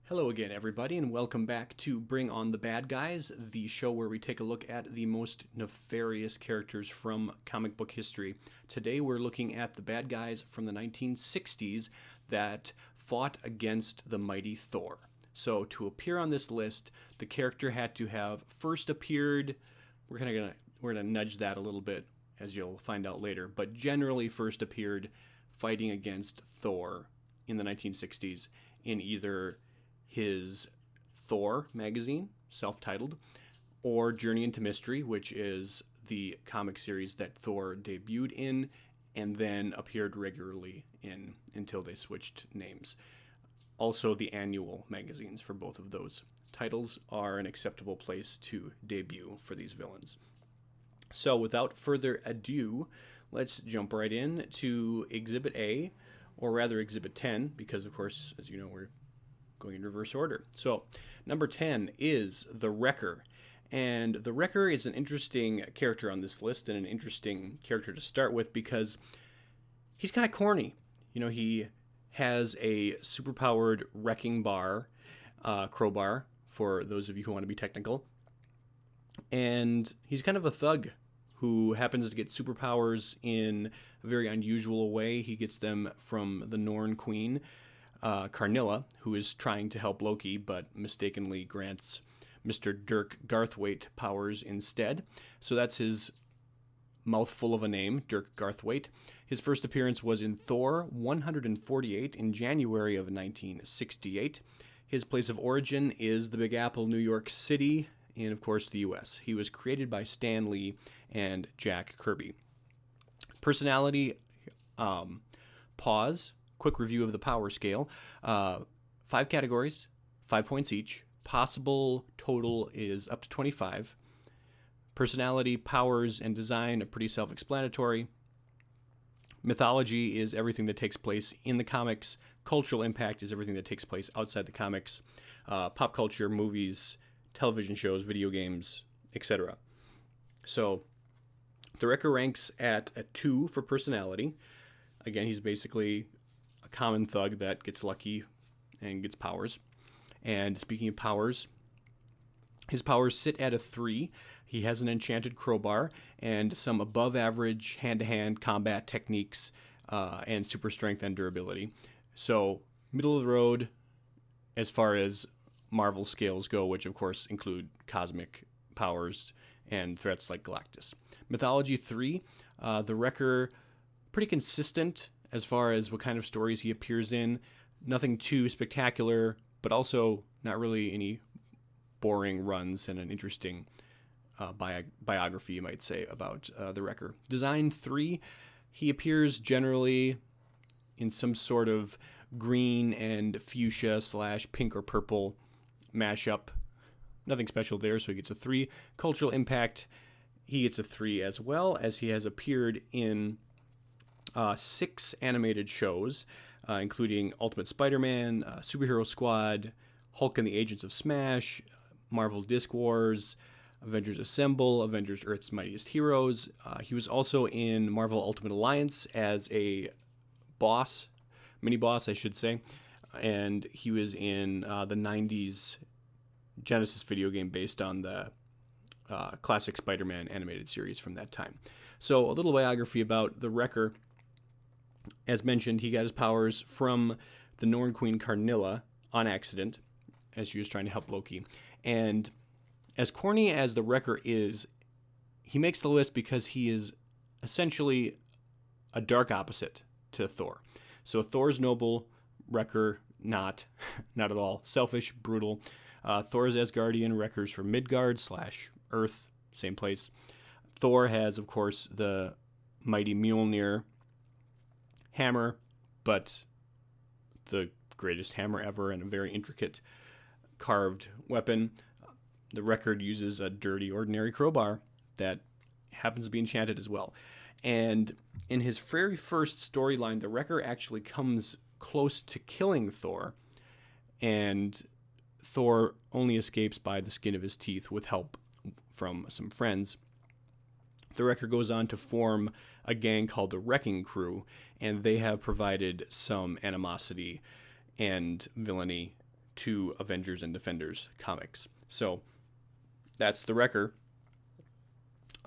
Hello again, everybody, and welcome back to Bring On the Bad Guys, the show where we take a look at the most nefarious characters from comic book history. Today we're looking at the bad guys from the 1960s that fought against the mighty Thor. So to appear on this list, the character had to have first appeared, we're gonna nudge that a little bit as you'll find out later, but generally first appeared fighting against Thor in the 1960s in either his Thor magazine, self-titled, or Journey into Mystery, which is the comic series that Thor debuted in and then appeared regularly in until they switched names. Also, the annual magazines for both of those titles are an acceptable place to debut for these villains. So without further ado, let's jump right in to Exhibit A, or rather Exhibit 10, because of course, as you know, we're going in reverse order. So, number 10 is the Wrecker. And the Wrecker is an interesting character on this list and an interesting character to start with because he's kind of corny. You know, he has a superpowered wrecking bar, crowbar, for those of you who want to be technical. And he's kind of a thug who happens to get superpowers in a very unusual way. He gets them from the Norn Queen, Karnilla, who is trying to help Loki, but mistakenly grants Mr. Dirk Garthwaite powers instead. So that's his mouthful of a name, Dirk Garthwaite. His first appearance was in Thor 148 in January of 1968. His place of origin is the Big Apple, New York City, and of course the US. He was created by Stan Lee and Jack Kirby. Personality, pause. Quick review of the power scale. 5 categories, 5 points each. Possible total is up to 25. Personality, powers, and design are pretty self-explanatory. Mythology is everything that takes place in the comics. Cultural impact is everything that takes place outside the comics. Pop culture, movies, television shows, video games, etc. So the Wrecker ranks at a 2 for personality. Again, he's basically a common thug that gets lucky and gets powers. And speaking of powers, his powers sit at a 3. He has an enchanted crowbar and some above average hand-to-hand combat techniques and super strength and durability. So middle of the road as far as Marvel scales go, which of course include cosmic powers and threats like Galactus. Mythology 3, the Wrecker, pretty consistent as far as what kind of stories he appears in. Nothing too spectacular, but also not really any boring runs, and an interesting biography, you might say, about the Wrecker. Design 3, he appears generally in some sort of green and fuchsia / pink or purple mashup. Nothing special there, so he gets a 3. Cultural impact, he gets a 3 as well, as he has appeared in 6 animated shows, including Ultimate Spider-Man, Superhero Squad, Hulk and the Agents of Smash, Marvel Disc Wars, Avengers Assemble, Avengers Earth's Mightiest Heroes. He was also in Marvel Ultimate Alliance as a boss, mini-boss, I should say, and he was in the 90s Genesis video game based on the classic Spider-Man animated series from that time. So a little biography about the Wrecker. As mentioned, he got his powers from the Norn Queen Karnilla on accident, as she was trying to help Loki. And as corny as the Wrecker is, he makes the list because he is essentially a dark opposite to Thor. So Thor's noble, Wrecker not at all. Selfish, brutal. Thor's Asgardian, Wrecker's from Midgard / Earth, same place. Thor has, of course, the mighty Mjolnir hammer, but the greatest hammer ever and a very intricate carved weapon. The Wrecker uses a dirty, ordinary crowbar that happens to be enchanted as well. And in his very first storyline, the Wrecker actually comes close to killing Thor, and Thor only escapes by the skin of his teeth with help from some friends. The Wrecker goes on to form a gang called the Wrecking Crew, and they have provided some animosity and villainy to Avengers and Defenders comics. So that's the Wrecker.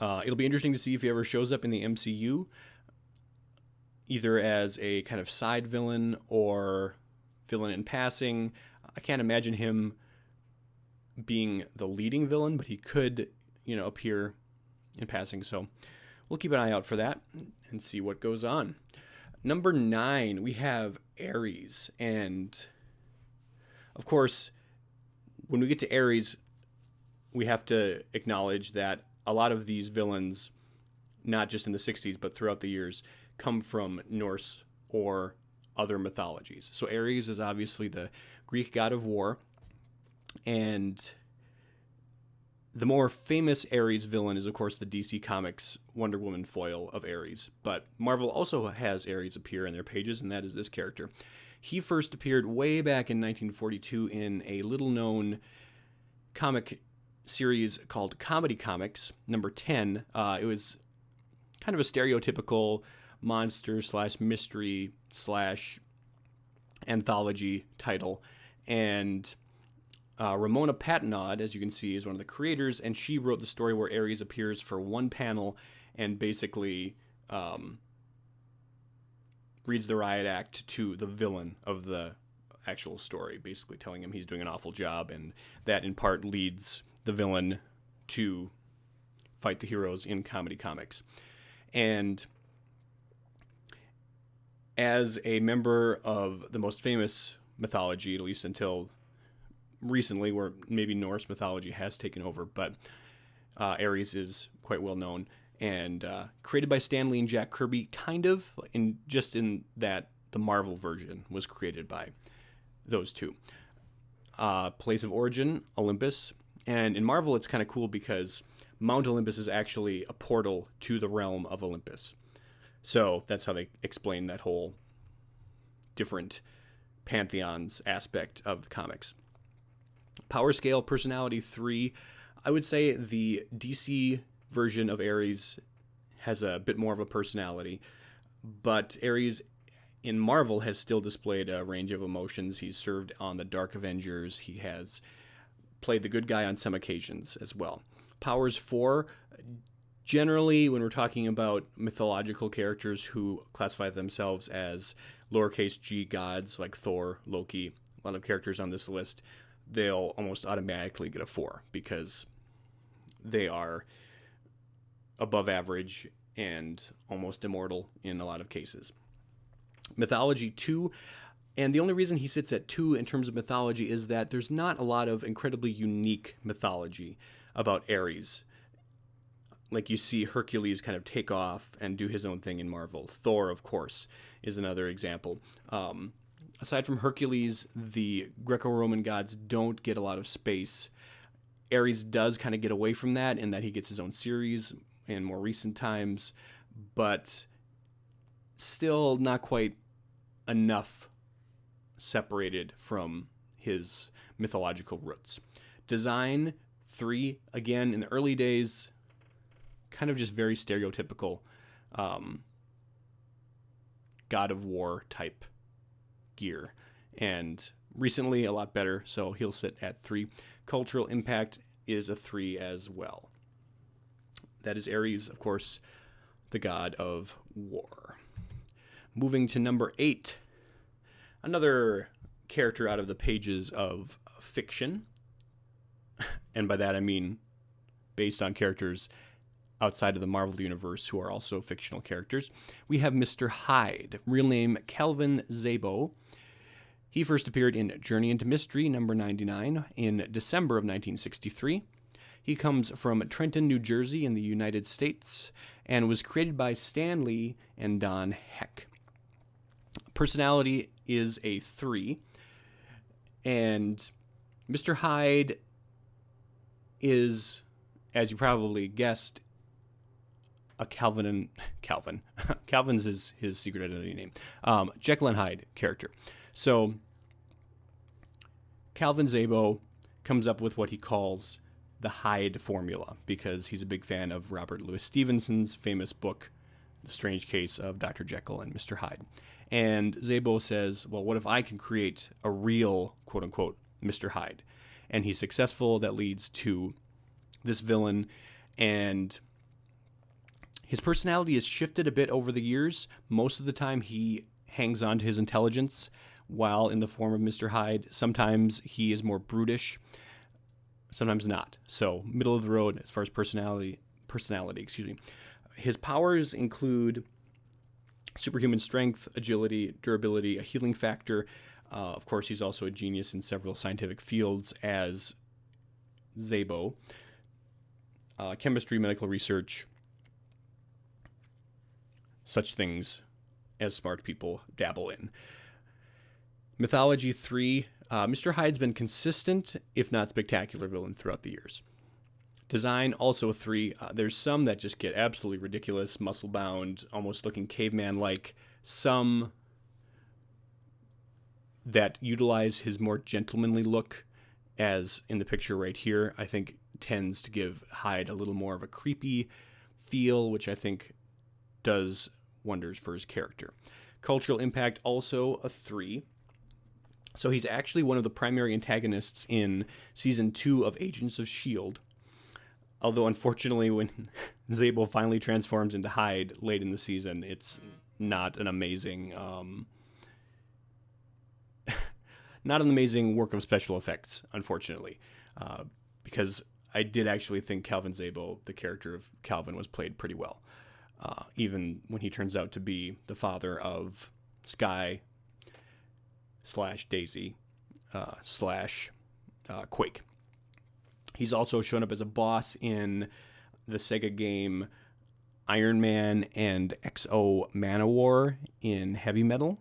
It'll be interesting to see if he ever shows up in the MCU, either as a kind of side villain or villain in passing. I can't imagine him being the leading villain, but he could, appear in passing. So we'll keep an eye out for that and see what goes on. Number 9, we have Ares. And of course, when we get to Ares, we have to acknowledge that a lot of these villains, not just in the 60s, but throughout the years, come from Norse or other mythologies. So Ares is obviously the Greek god of war, and the more famous Ares villain is, of course, the DC Comics Wonder Woman foil of Ares. But Marvel also has Ares appear in their pages, and that is this character. He first appeared way back in 1942 in a little-known comic series called Comedy Comics, number 10. It was kind of a stereotypical monster / mystery / anthology title. And Ramona Patnaud, as you can see, is one of the creators, and she wrote the story where Ares appears for one panel and basically reads the riot act to the villain of the actual story, basically telling him he's doing an awful job, and that in part leads the villain to fight the heroes in Comedy Comics. And as a member of the most famous mythology, at least until recently, where maybe Norse mythology has taken over, but Ares is quite well known, and created by Stan Lee and Jack Kirby, kind of, in that the Marvel version was created by those two. Place of origin, Olympus. And in Marvel, it's kind of cool because Mount Olympus is actually a portal to the realm of Olympus. So that's how they explain that whole different pantheons aspect of the comics. Power scale, personality 3. I would say the DC version of Ares has a bit more of a personality, but Ares in Marvel has still displayed a range of emotions. He's served on the Dark Avengers. He has played the good guy on some occasions as well. Powers 4, generally when we're talking about mythological characters who classify themselves as lowercase g gods like Thor, Loki, a lot of characters on this list, they'll almost automatically get a 4 because they are above average and almost immortal in a lot of cases. Mythology 2, and the only reason he sits at 2 in terms of mythology is that there's not a lot of incredibly unique mythology about Ares. Like you see Hercules kind of take off and do his own thing in Marvel. Thor, of course, is another example. Aside from Hercules, the Greco-Roman gods don't get a lot of space. Ares does kind of get away from that in that he gets his own series in more recent times, but still not quite enough separated from his mythological roots. Design 3, again, in the early days, kind of just very stereotypical God of War type gear. And recently a lot better, so he'll sit at 3. Cultural impact is a 3 as well. That is Ares, of course, the god of war. Moving to number 8, another character out of the pages of fiction. And by that I mean based on characters outside of the Marvel Universe who are also fictional characters. We have Mr. Hyde, real name Calvin Szabo. He first appeared in Journey into Mystery, number 99, in December of 1963. He comes from Trenton, New Jersey in the United States and was created by Stan Lee and Don Heck. Personality is a 3, and Mr. Hyde is, as you probably guessed, a Calvin's is his secret identity name. Jekyll and Hyde character. So Calvin Szabo comes up with what he calls the Hyde formula because he's a big fan of Robert Louis Stevenson's famous book, The Strange Case of Dr. Jekyll and Mr. Hyde. And Szabo says, well, what if I can create a real, quote-unquote, Mr. Hyde. And he's successful. That leads to this villain. And his personality has shifted a bit over the years. Most of the time, he hangs on to his intelligence while in the form of Mr. Hyde. Sometimes he is more brutish, sometimes not. So middle of the road as far as personality. His powers include superhuman strength, agility, durability, a healing factor. Of course, he's also a genius in several scientific fields as Zabo. Chemistry, medical research, such things as smart people dabble in. Mythology 3, Mr. Hyde's been consistent, if not spectacular villain throughout the years. Design, also a 3. There's some that just get absolutely ridiculous, muscle-bound, almost looking caveman-like. Some that utilize his more gentlemanly look, as in the picture right here, I think tends to give Hyde a little more of a creepy feel, which I think does wonders for his character. Cultural impact, also a 3. So he's actually one of the primary antagonists in Season 2 of Agents of S.H.I.E.L.D., although, unfortunately, when Zabo finally transforms into Hyde late in the season, it's not an amazing, work of special effects, unfortunately, because I did actually think Calvin Zabo, the character of Calvin, was played pretty well, even when he turns out to be the father of Sky / Daisy / Quake. He's also shown up as a boss in the Sega game Iron Man and XO Manowar in Heavy Metal.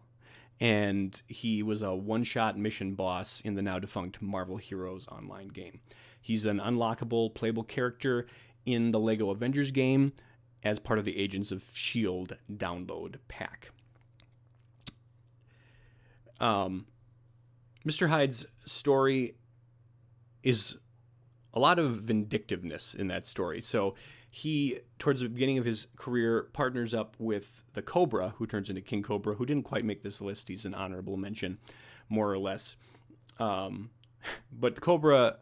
And he was a one-shot mission boss in the now-defunct Marvel Heroes online game. He's an unlockable, playable character in the LEGO Avengers game as part of the Agents of S.H.I.E.L.D. download pack. Mr. Hyde's story is a lot of vindictiveness in that story. So he, towards the beginning of his career, partners up with the Cobra, who turns into King Cobra, who didn't quite make this list. He's an honorable mention, more or less. But the Cobra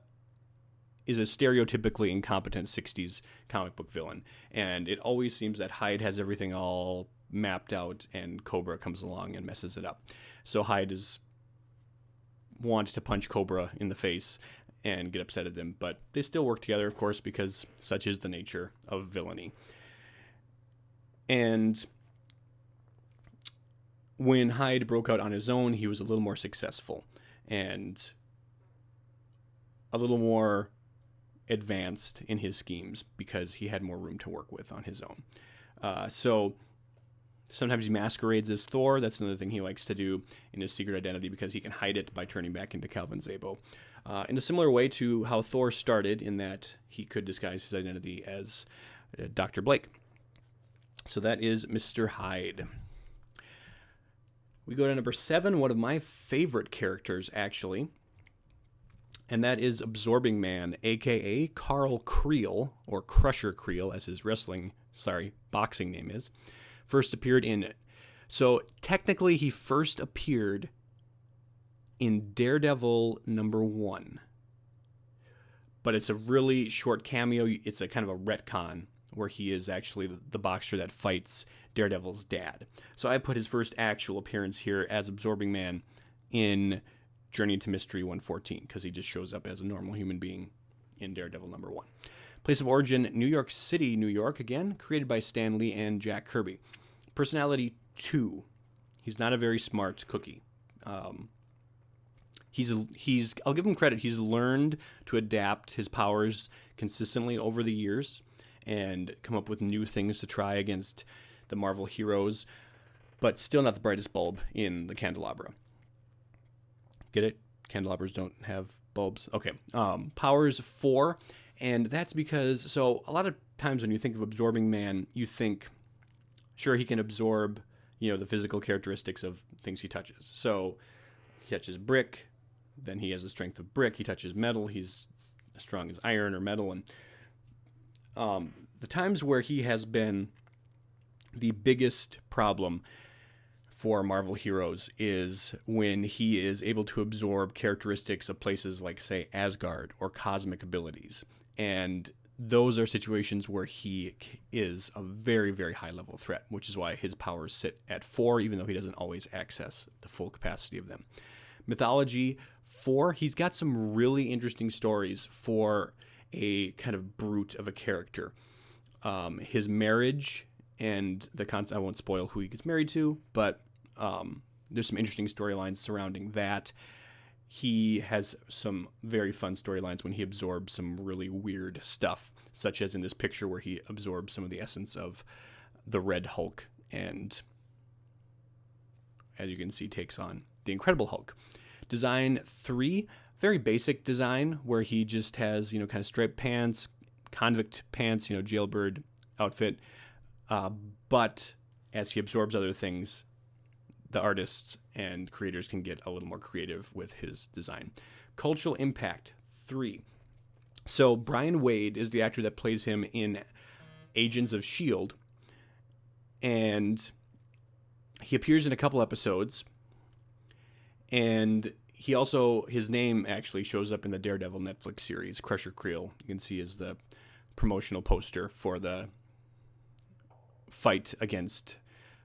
is a stereotypically incompetent 60s comic book villain. And it always seems that Hyde has everything all mapped out, and Cobra comes along and messes it up. So Hyde wants to punch Cobra in the face and get upset at them, but they still work together, of course, because such is the nature of villainy. And when Hyde broke out on his own, he was a little more successful and a little more advanced in his schemes because he had more room to work with on his own. So sometimes he masquerades as Thor. That's another thing he likes to do in his secret identity because he can hide it by turning back into Calvin Zabo. In a similar way to how Thor started, in that he could disguise his identity as Dr. Blake. So that is Mr. Hyde. We go to number 7, one of my favorite characters, actually. And that is Absorbing Man, a.k.a. Carl Creel, or Crusher Creel, as his boxing name is. First appeared in... So, technically, he first appeared in Daredevil number 1. But it's a really short cameo. It's a kind of a retcon where he is actually the boxer that fights Daredevil's dad. So I put his first actual appearance here as Absorbing Man in Journey into Mystery 114 because he just shows up as a normal human being in Daredevil number 1. Place of origin, New York City, New York, again, created by Stan Lee and Jack Kirby. Personality 2. He's not a very smart cookie. I'll give him credit. He's learned to adapt his powers consistently over the years and come up with new things to try against the Marvel heroes, but still not the brightest bulb in the candelabra. Get it? Candelabras don't have bulbs. Okay. Powers 4, and that's because, so a lot of times when you think of Absorbing Man, you think, sure, he can absorb, the physical characteristics of things he touches. So he touches brick, then he has the strength of brick. He touches metal, he's as strong as iron or metal. And the times where he has been the biggest problem for Marvel heroes is when he is able to absorb characteristics of places like, say, Asgard or cosmic abilities. And those are situations where he is a very, very high level threat, which is why his powers sit at 4, even though he doesn't always access the full capacity of them. Mythology 4, he's got some really interesting stories for a kind of brute of a character. His marriage and the concept, I won't spoil who he gets married to, but there's some interesting storylines surrounding that. He has some very fun storylines when he absorbs some really weird stuff, such as in this picture where he absorbs some of the essence of the Red Hulk and, as you can see, takes on the Incredible Hulk. Design 3, very basic design where he just has, kind of striped pants, convict pants, jailbird outfit. But as he absorbs other things, the artists and creators can get a little more creative with his design. Cultural impact 3. So Brian Wade is the actor that plays him in Agents of S.H.I.E.L.D. And he appears in a couple episodes. And he also, his name actually shows up in the Daredevil Netflix series, Crusher Creel. You can see is the promotional poster for the fight against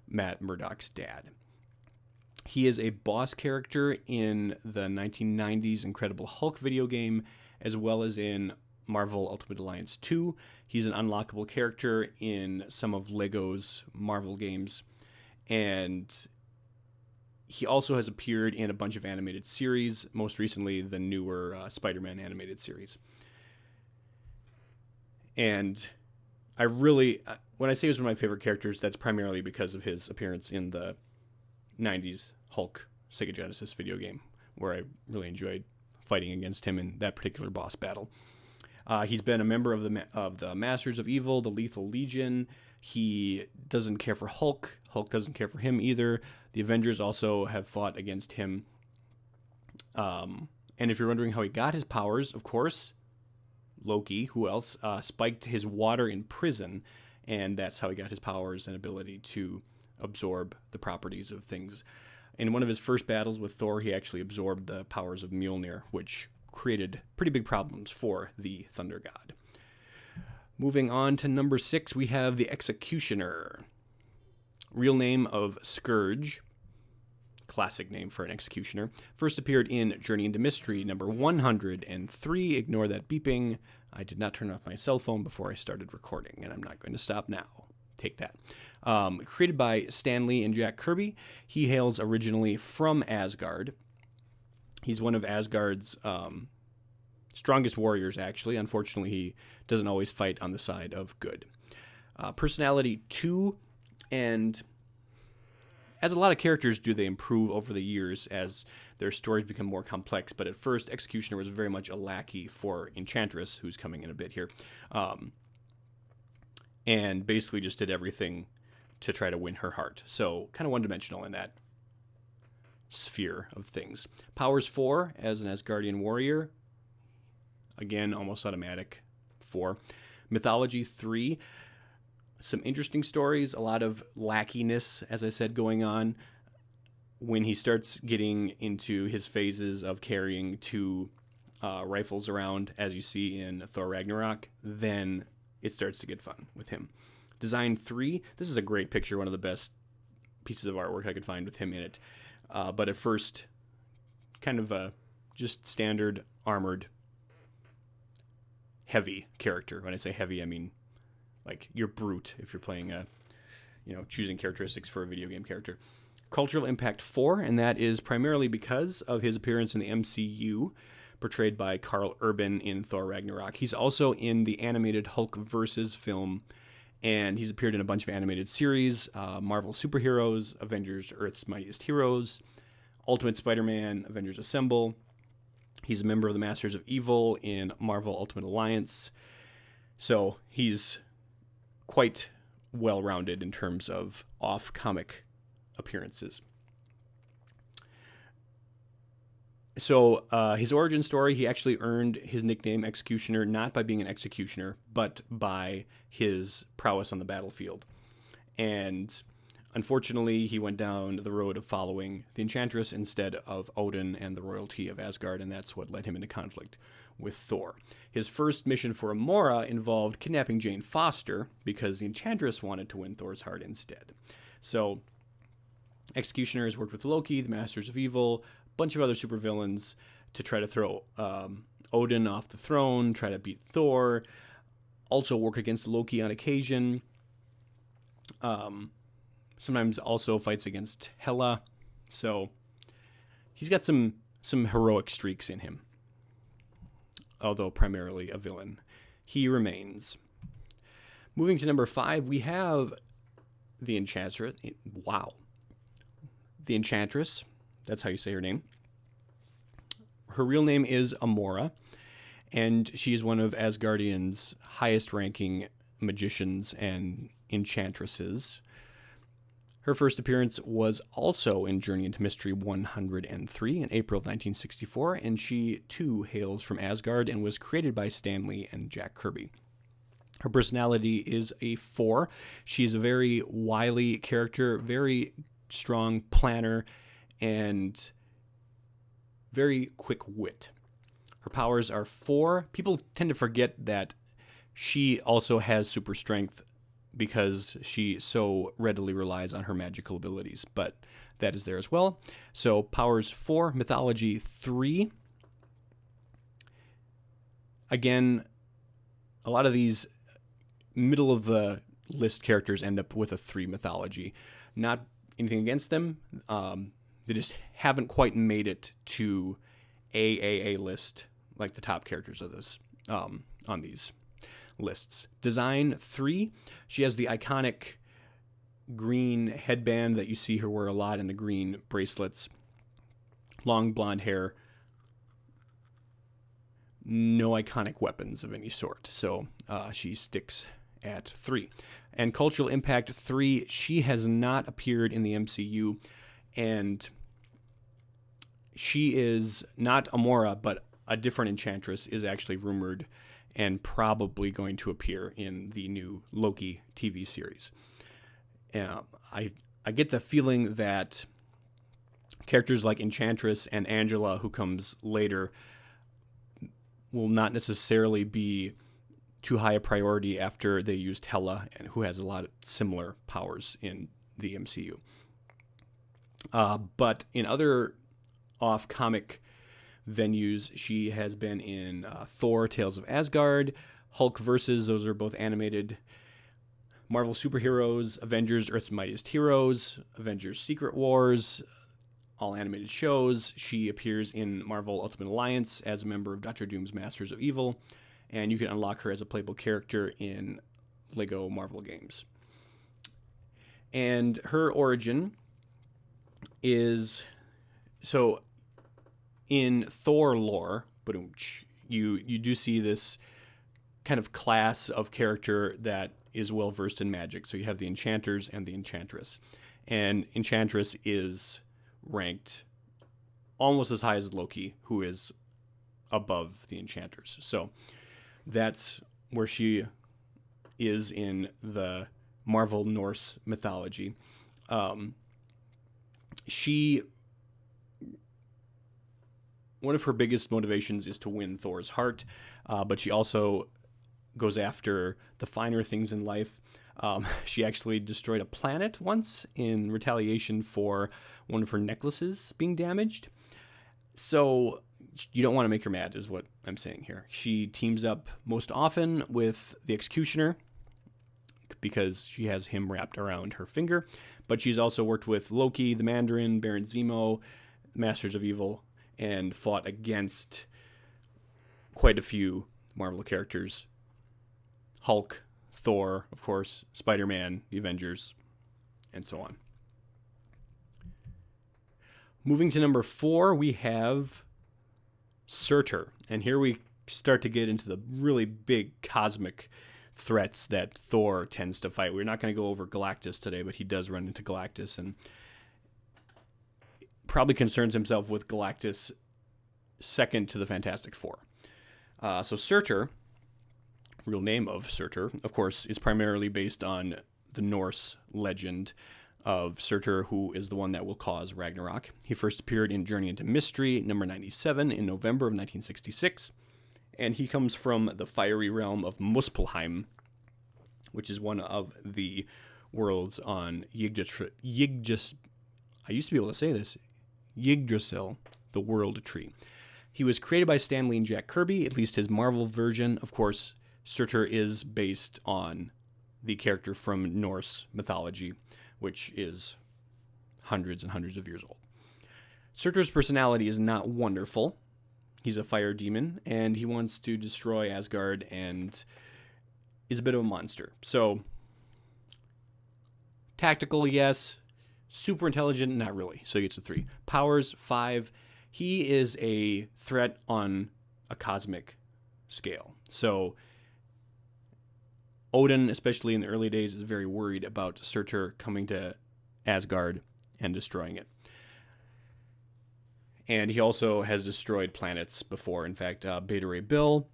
Matt Murdock's dad. He is a boss character in the 1990s Incredible Hulk video game, as well as in Marvel Ultimate Alliance 2. He's an unlockable character in some of Lego's Marvel games. And he also has appeared in a bunch of animated series, most recently the newer Spider-Man animated series. And I really, when I say he was one of my favorite characters, that's primarily because of his appearance in the 90s Hulk Sega Genesis video game, where I really enjoyed fighting against him in that particular boss battle. He's been a member of the Masters of Evil, the Lethal Legion. He doesn't care for Hulk. Hulk doesn't care for him either. The Avengers also have fought against him. And if you're wondering how he got his powers, of course, Loki, who else, spiked his water in prison, and that's how he got his powers and ability to absorb the properties of things. In one of his first battles with Thor, he actually absorbed the powers of Mjolnir, which created pretty big problems for the Thunder God. Moving on to number 6, we have the Executioner. Real name of Scourge. Classic name for an executioner. First appeared in Journey into Mystery, number 103. Ignore that beeping. I did not turn off my cell phone before I started recording, and I'm not going to stop now. Take that. Created by Stan Lee and Jack Kirby. He hails originally from Asgard. He's one of Asgard's strongest warriors, actually. Unfortunately, he doesn't always fight on the side of good. Personality 2, and as a lot of characters do, they improve over the years as their stories become more complex. But at first, Executioner was very much a lackey for Enchantress, who's coming in a bit here, and basically just did everything to try to win her heart. So kind of one-dimensional in that sphere of things. Powers 4 as an Asgardian warrior. Again, almost automatic 4. Mythology 3. Some interesting stories, a lot of lackiness, as I said, going on. When he starts getting into his phases of carrying 2 rifles around, as you see in Thor Ragnarok, then it starts to get fun with him. Design 3. This is a great picture, one of the best pieces of artwork I could find with him in it. But at first, kind of a just standard armored, heavy character. When I say heavy, I mean like you're brute if you're playing choosing characteristics for a video game character. Cultural impact 4, and that is primarily because of his appearance in the MCU, portrayed by Karl Urban in Thor Ragnarok. He's also in the animated Hulk vs. film, and he's appeared in a bunch of animated series, Marvel Superheroes, Avengers Earth's Mightiest Heroes, Ultimate Spider-Man, Avengers Assemble. He's a member of the Masters of Evil in Marvel Ultimate Alliance. So he's quite well-rounded in terms of off-comic appearances. So his origin story, he actually earned his nickname Executioner not by being an executioner, but by his prowess on the battlefield. And Unfortunately, he went down the road of following the Enchantress instead of Odin and the royalty of Asgard, and that's what led him into conflict with Thor. His first mission for Amora involved kidnapping Jane Foster because the Enchantress wanted to win Thor's heart instead. So, Executioners worked with Loki, the Masters of Evil, a bunch of other supervillains to try to throw Odin off the throne, try to beat Thor, also work against Loki on occasion. Sometimes also fights against Hela. So he's got some heroic streaks in him. Although primarily a villain, he remains. Moving to number 5, we have the Enchantress. Wow. The Enchantress. That's how you say her name. Her real name is Amora, and she is one of Asgardian's highest-ranking magicians and enchantresses. Her first appearance was also in Journey into Mystery 103 in April of 1964, and she, too, hails from Asgard and was created by Stan Lee and Jack Kirby. Her personality is a 4. She's a very wily character, very strong planner, and very quick wit. Her powers are 4. People tend to forget that she also has super strength because she so readily relies on her magical abilities, but that is there as well. So powers 4, mythology 3. Again, a lot of these middle of the list characters end up with a 3 mythology. Not anything against them. They just haven't quite made it to a list like the top characters of this on these lists. Design 3. She has the iconic green headband that you see her wear a lot, and the green bracelets. Long blonde hair. No iconic weapons of any sort. So she sticks at 3. And cultural impact 3. She has not appeared in the MCU, and she is not Amora, but a different Enchantress is actually rumored and probably going to appear in the new Loki TV series. I get the feeling that characters like Enchantress and Angela, who comes later, will not necessarily be too high a priority after they used Hela, and who has a lot of similar powers in the MCU. But in other off-comic venues, she has been in Thor, Tales of Asgard, Hulk Versus, those are both animated, Marvel Superheroes, Avengers, Earth's Mightiest Heroes, Avengers Secret Wars, all animated shows. She appears in Marvel Ultimate Alliance as a member of Doctor Doom's Masters of Evil, and you can unlock her as a playable character in Lego Marvel games. And her origin is... So, in Thor lore, but you do see this kind of class of character that is well versed in magic. So you have the Enchanters and the Enchantress. And Enchantress is ranked almost as high as Loki, who is above the Enchanters. So that's where she is in the Marvel Norse mythology. One of her biggest motivations is to win Thor's heart, but she also goes after the finer things in life. She actually destroyed a planet once in retaliation for one of her necklaces being damaged. So you don't want to make her mad, is what I'm saying here. She teams up most often with the Executioner because she has him wrapped around her finger, but she's also worked with Loki, the Mandarin, Baron Zemo, Masters of Evil, and fought against quite a few Marvel characters. Hulk, Thor, of course, Spider-Man, the Avengers, and so on. Moving to number 4, we have SURTUR. And here we start to get into the really big cosmic threats that Thor tends to fight. We're not going to go over Galactus today, but he does run into Galactus and probably concerns himself with Galactus second to the Fantastic Four. So SURTUR, real name of SURTUR, of course, is primarily based on the Norse legend of Surtur, who is the one that will cause Ragnarok. He first appeared in Journey into Mystery, number 97, in November of 1966. And he comes from the fiery realm of Muspelheim, which is one of the worlds on Yggdrasil. I used to be able to say this. Yggdrasil, the World Tree. He was created by Stan Lee and Jack Kirby, at least his Marvel version. Of course, Surtur is based on the character from Norse mythology, which is hundreds and hundreds of years old. Surtur's personality is not wonderful. He's a fire demon, and he wants to destroy Asgard and is a bit of a monster. So, tactical, yes. Super intelligent, not really. So he gets a 3. Powers, 5. He is a threat on a cosmic scale. So, Odin, especially in the early days, is very worried about Surtur coming to Asgard and destroying it. And he also has destroyed planets before. In fact, Beta Ray Bill,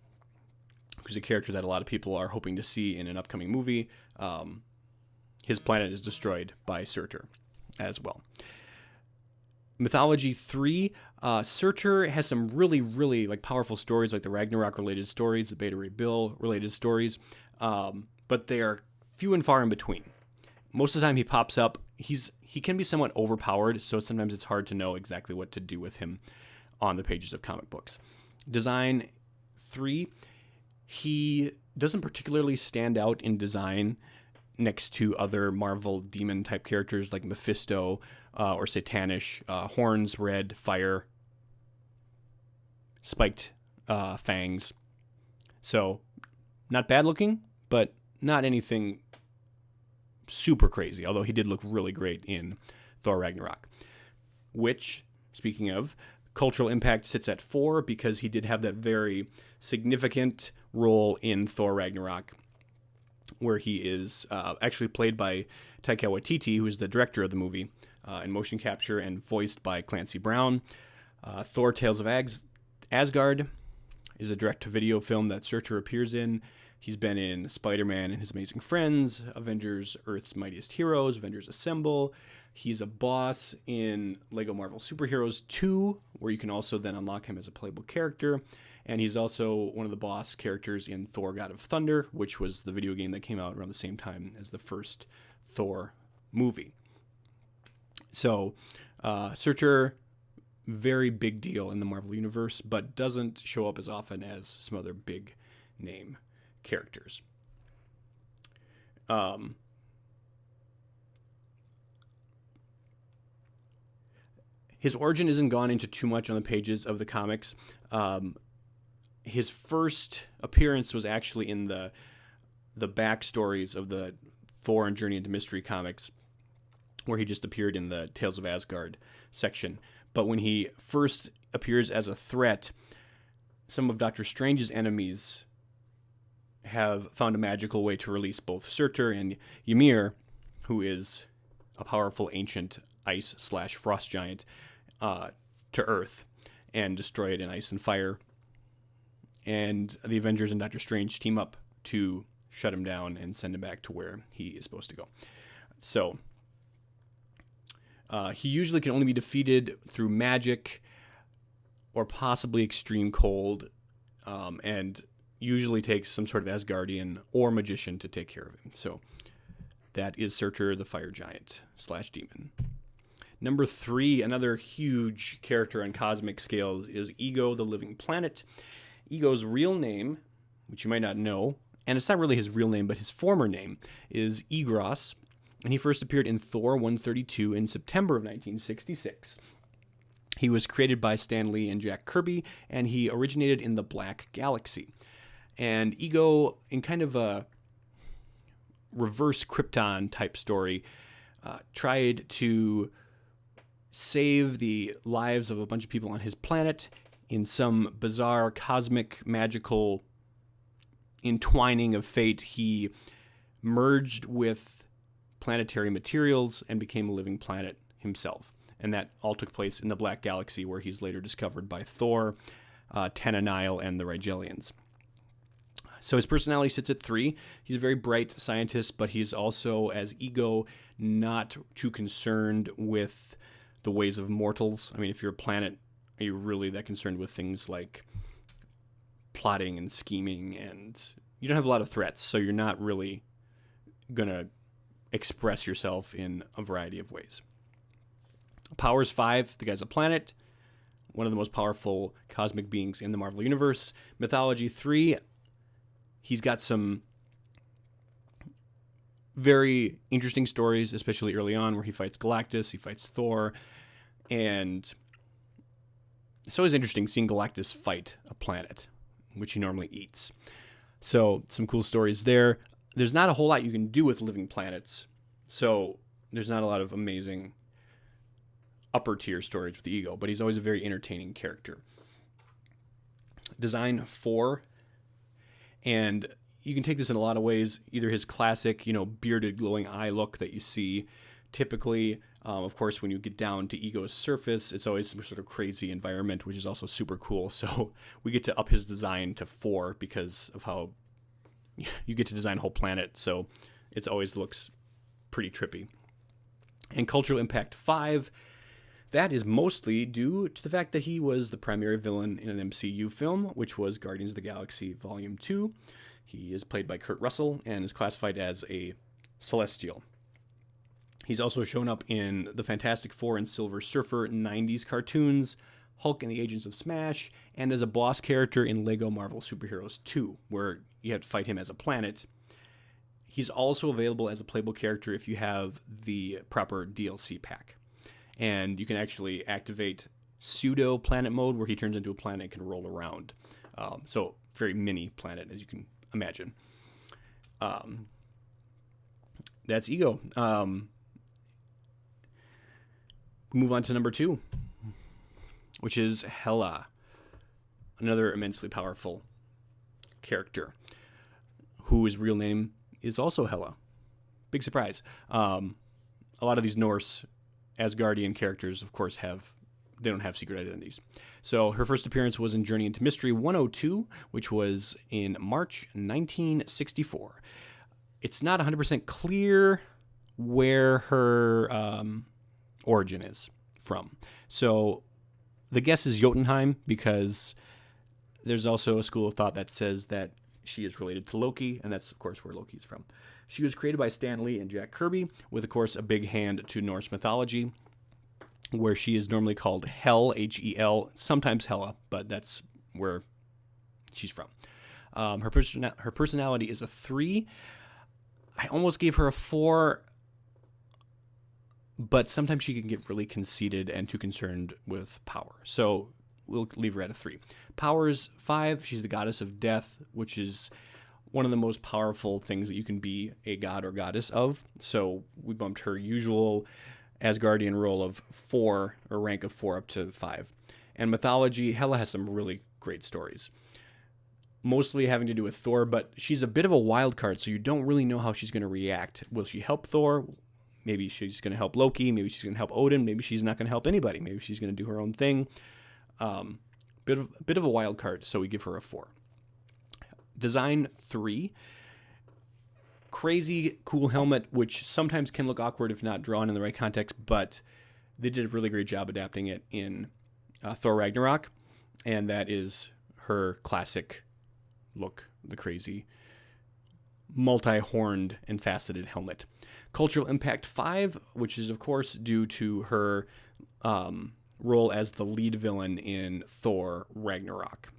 who's a character that a lot of people are hoping to see in an upcoming movie, his planet is destroyed by Surtur as well. Mythology 3, Surtur has some really, really powerful stories, like the Ragnarok-related stories, the Beta Ray Bill-related stories, but they are few and far in between. Most of the time he pops up, he can be somewhat overpowered, so sometimes it's hard to know exactly what to do with him on the pages of comic books. Design 3, he doesn't particularly stand out in design next to other Marvel demon-type characters like Mephisto or Satanish. Horns, red, fire, spiked fangs. So, not bad looking, but not anything super crazy, although he did look really great in Thor Ragnarok. Which, speaking of, cultural impact sits at 4 because he did have that very significant role in Thor Ragnarok, where he is actually played by Taika Waititi, who is the director of the movie, in motion capture, and voiced by Clancy Brown. Thor Tales of Asgard is a direct-to-video film that Surtur appears in. He's been in Spider-Man and His Amazing Friends, Avengers Earth's Mightiest Heroes, Avengers Assemble. He's a boss in Lego Marvel Superheroes 2, where you can also then unlock him as a playable character. And he's also one of the boss characters in Thor God of Thunder, which was the video game that came out around the same time as the first Thor movie. So, Surtur, very big deal in the Marvel Universe, but doesn't show up as often as some other big name characters. His origin isn't gone into too much on the pages of the comics. His first appearance was actually in the backstories of the Thor and Journey into Mystery comics, where he just appeared in the Tales of Asgard section. But when he first appears as a threat, some of Doctor Strange's enemies have found a magical way to release both Surtur and Ymir, who is a powerful ancient ice/frost giant, to Earth and destroy it in ice and fire. And the Avengers and Doctor Strange team up to shut him down and send him back to where he is supposed to go. So, he usually can only be defeated through magic or possibly extreme cold, and usually takes some sort of Asgardian or magician to take care of him. So, that is Surtur, the fire giant / demon. Number 3, another huge character on cosmic scales, is Ego, the Living Planet. Ego's real name, which you might not know, and it's not really his real name, but his former name, is Ygros, and he first appeared in Thor 132 in September of 1966. He was created by Stan Lee and Jack Kirby, and he originated in the Black Galaxy. And Ego, in kind of a reverse Krypton type story, tried to save the lives of a bunch of people on his planet in some bizarre cosmic magical entwining of fate. He merged with planetary materials and became a living planet himself. And that all took place in the Black Galaxy, where he's later discovered by Thor, Tananile, and the Rigelians. So his personality sits at 3. He's a very bright scientist, but he's also, as Ego, not too concerned with the ways of mortals. I mean, if you're a planet, are you really that concerned with things like plotting and scheming? And you don't have a lot of threats, so you're not really going to express yourself in a variety of ways. Powers 5, the guy's a planet, one of the most powerful cosmic beings in the Marvel Universe. Mythology 3, he's got some very interesting stories, especially early on, where he fights Galactus, he fights Thor, and it's always interesting seeing Galactus fight a planet, which he normally eats. So some cool stories there. There's not a whole lot you can do with living planets, so there's not a lot of amazing upper tier stories with the Ego, but he's always a very entertaining character. Design 4, and you can take this in a lot of ways. Either his classic, bearded glowing eye look that you see typically. Of course, when you get down to Ego's surface, it's always some sort of crazy environment, which is also super cool. So we get to up his design to 4 because of how you get to design a whole planet. So it always looks pretty trippy. And cultural impact 5, that is mostly due to the fact that he was the primary villain in an MCU film, which was Guardians of the Galaxy Volume 2. He is played by Kurt Russell and is classified as a Celestial. He's also shown up in the Fantastic Four and Silver Surfer 90s cartoons, Hulk and the Agents of Smash, and as a boss character in Lego Marvel Superheroes 2, where you have to fight him as a planet. He's also available as a playable character if you have the proper DLC pack. And you can actually activate pseudo planet mode, where he turns into a planet and can roll around. So very mini planet, as you can imagine. That's Ego. We move on to number 2, which is Hela, another immensely powerful character whose real name is also Hela. Big surprise. A lot of these Norse Asgardian characters, of course, they don't have secret identities. So her first appearance was in Journey into Mystery 102, which was in March 1964. It's not 100% clear where her origin is from. So the guess is Jotunheim, because there's also a school of thought that says that she is related to Loki, and that's, of course, where Loki is from. She was created by Stan Lee and Jack Kirby, with, of course, a big hand to Norse mythology, where she is normally called Hel, H-E-L, sometimes Hela, but that's where she's from. Her personality is a 3. I almost gave her a 4, but sometimes she can get really conceited and too concerned with power. So we'll leave her at a 3. Powers 5, she's the goddess of death, which is one of the most powerful things that you can be a god or goddess of. So we bumped her usual Asgardian role of 4, or rank of 4, up to 5. And mythology, Hela has some really great stories, mostly having to do with Thor, but she's a bit of a wild card, so you don't really know how she's going to react. Will she help Thor? Maybe she's going to help Loki. Maybe she's going to help Odin. Maybe she's not going to help anybody. Maybe she's going to do her own thing. Bit of a wild card, so we give her a 4. Design 3. Crazy cool helmet, which sometimes can look awkward if not drawn in the right context, but they did a really great job adapting it in Thor Ragnarok, and that is her classic look, the crazy multi-horned and faceted helmet. Cultural impact 5, which is, of course, due to her role as the lead villain in Thor Ragnarok.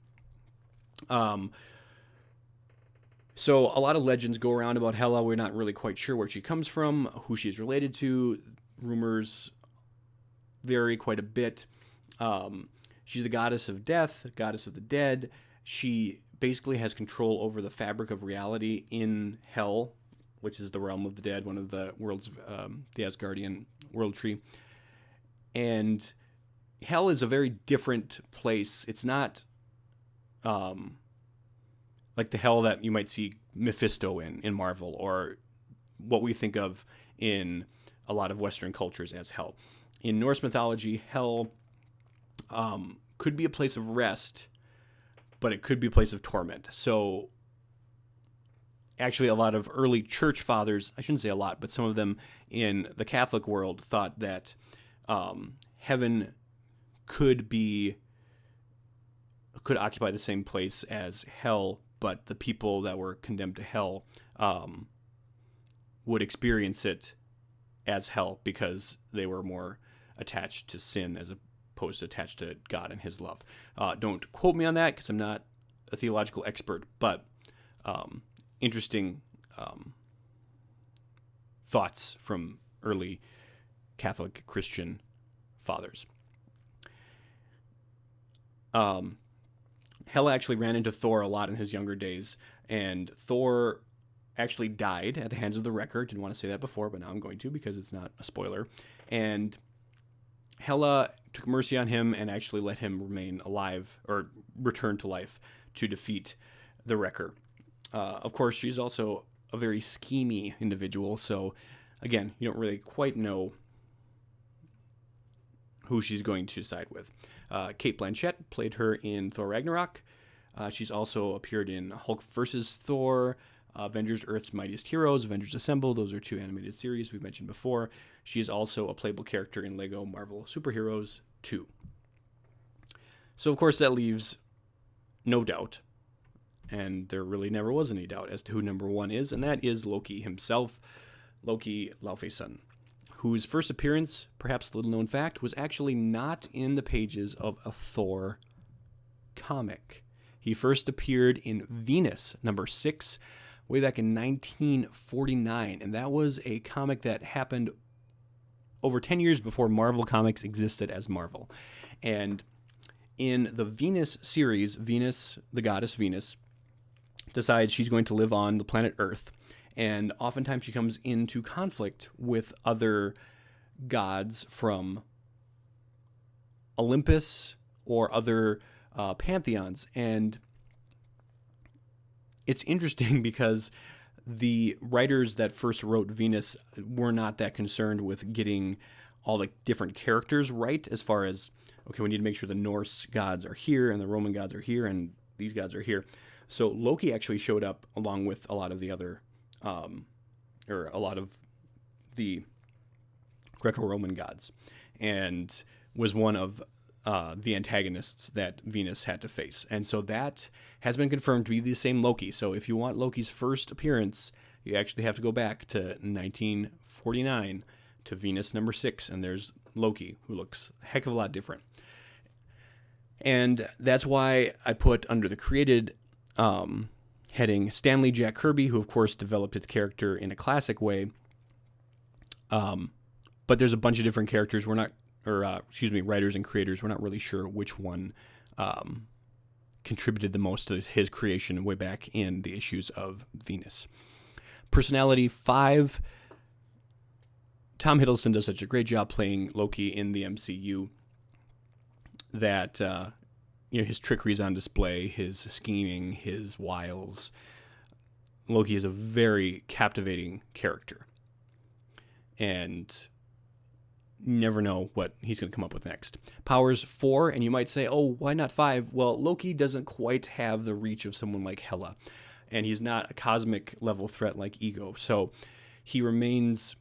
So a lot of legends go around about Hela. We're not really quite sure where she comes from, who she's related to. Rumors vary quite a bit. She's the goddess of death, goddess of the dead. She basically has control over the fabric of reality in Hell, which is the realm of the dead, one of the worlds, the Asgardian world tree. And Hell is a very different place. It's not like the hell that you might see Mephisto in Marvel, or what we think of in a lot of Western cultures as hell. In Norse mythology, hell could be a place of rest, but it could be a place of torment. So actually a lot of early church fathers, I shouldn't say a lot, but some of them in the Catholic world thought that heaven could occupy the same place as hell, but the people that were condemned to hell would experience it as hell because they were more attached to sin as opposed to attached to God and his love. Don't quote me on that because I'm not a theological expert, but interesting thoughts from early Catholic Christian fathers. Hela actually ran into Thor a lot in his younger days, and Thor actually died at the hands of the Wrecker. Didn't want to say that before, but now I'm going to because it's not a spoiler. And Hela took mercy on him and actually let him remain alive or return to life to defeat the Wrecker. Of course, she's also a very schemy individual, so again, you don't really quite know who she's going to side with. Cate Blanchett played her in Thor Ragnarok. She's also appeared in Hulk vs. Thor, Avengers Earth's Mightiest Heroes, Avengers Assemble. Those are 2 animated series we've mentioned before. She is also a playable character in Lego Marvel Superheroes 2. So, of course, that leaves no doubt, and there really never was any doubt as to who number 1 is, and that is Loki himself, Loki Laufeyson, whose first appearance, perhaps a little-known fact, was actually not in the pages of a Thor comic. He first appeared in Venus, number 6, way back in 1949, and that was a comic that happened over 10 years before Marvel Comics existed as Marvel. And in the Venus series, Venus, the goddess Venus, decides she's going to live on the planet Earth, and oftentimes she comes into conflict with other gods from Olympus or other pantheons. And it's interesting because the writers that first wrote Venus were not that concerned with getting all the different characters right, as far as, okay, we need to make sure the Norse gods are here and the Roman gods are here and these gods are here. So Loki actually showed up along with a lot of the other, or a lot of the Greco-Roman gods, and was one of the antagonists that Venus had to face. And so that has been confirmed to be the same Loki. So if you want Loki's first appearance, you actually have to go back to 1949 to Venus number 6, and there's Loki, who looks a heck of a lot different. And that's why I put under the created heading Stan Lee Jack Kirby, who of course developed his character in a classic way. But there's a bunch of different characters. Writers and creators. We're not really sure which one contributed the most to his creation way back in the issues of Venus. Personality 5. Tom Hiddleston does such a great job playing Loki in the MCU that his trickery is on display, his scheming, his wiles. Loki is a very captivating character, and you never know what he's going to come up with next. Powers 4, and you might say, oh, why not 5? Well, Loki doesn't quite have the reach of someone like Hela, and he's not a cosmic level threat like Ego, so he remains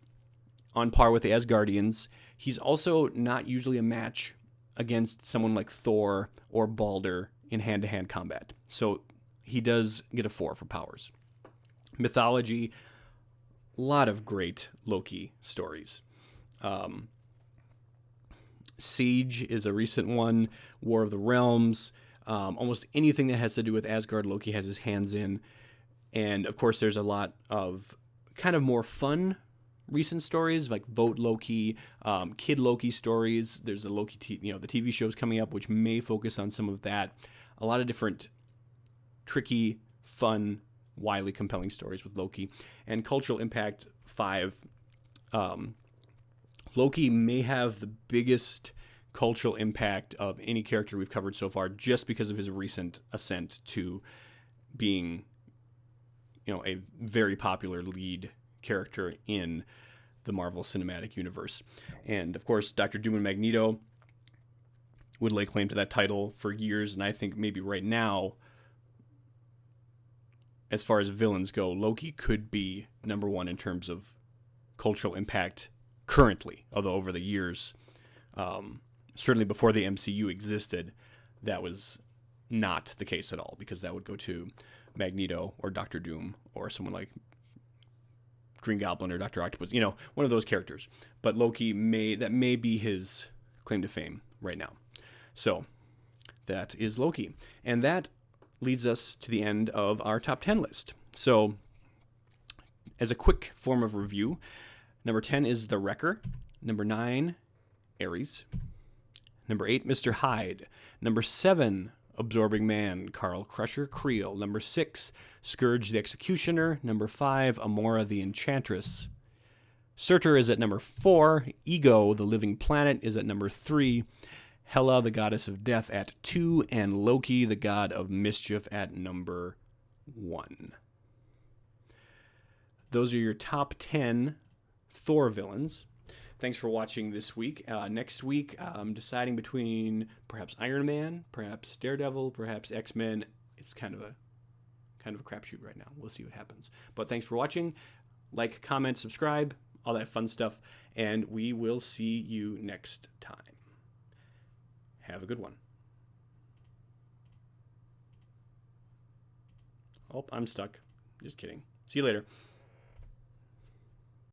on par with the Asgardians. He's also not usually a match against someone like Thor or Balder in hand-to-hand combat. So he does get a 4 for powers. Mythology, a lot of great Loki stories. Siege is a recent one. War of the Realms. Almost anything that has to do with Asgard, Loki has his hands in. And, of course, there's a lot of kind of more fun recent stories like Vote Loki, Kid Loki stories. There's the Loki, the TV shows coming up, which may focus on some of that. A lot of different tricky, fun, wildly compelling stories with Loki. And cultural impact 5. Loki may have the biggest cultural impact of any character we've covered so far, just because of his recent ascent to being, a very popular lead character in the Marvel Cinematic Universe. And of course, Dr. Doom and Magneto would lay claim to that title for years, and I think maybe right now as far as villains go, Loki could be number one in terms of cultural impact currently. Although over the years, certainly before the MCU existed, that was not the case at all, because that would go to Magneto or Doctor Doom or someone like Green Goblin or Dr. Octopus, one of those characters. But Loki may be his claim to fame right now. So that is Loki. And that leads us to the end of our top 10 list. So as a quick form of review, number 10 is The Wrecker. Number 9, Ares. Number 8, Mr. Hyde. Number 7, Absorbing Man, Carl Crusher Creel. Number 6, Scourge the Executioner. Number 5, Amora the Enchantress. Surtur is at number 4. Ego, the Living Planet, is at number 3. Hela, the Goddess of Death, at 2. And Loki, the God of Mischief, at number 1. Those are your top 10 Thor villains. Thanks for watching this week. Next week, I'm deciding between perhaps Iron Man, perhaps Daredevil, perhaps X-Men. It's kind of a crapshoot right now. We'll see what happens. But thanks for watching. Like, comment, subscribe, all that fun stuff, and we will see you next time. Have a good one. Oh, I'm stuck. Just kidding. See you later.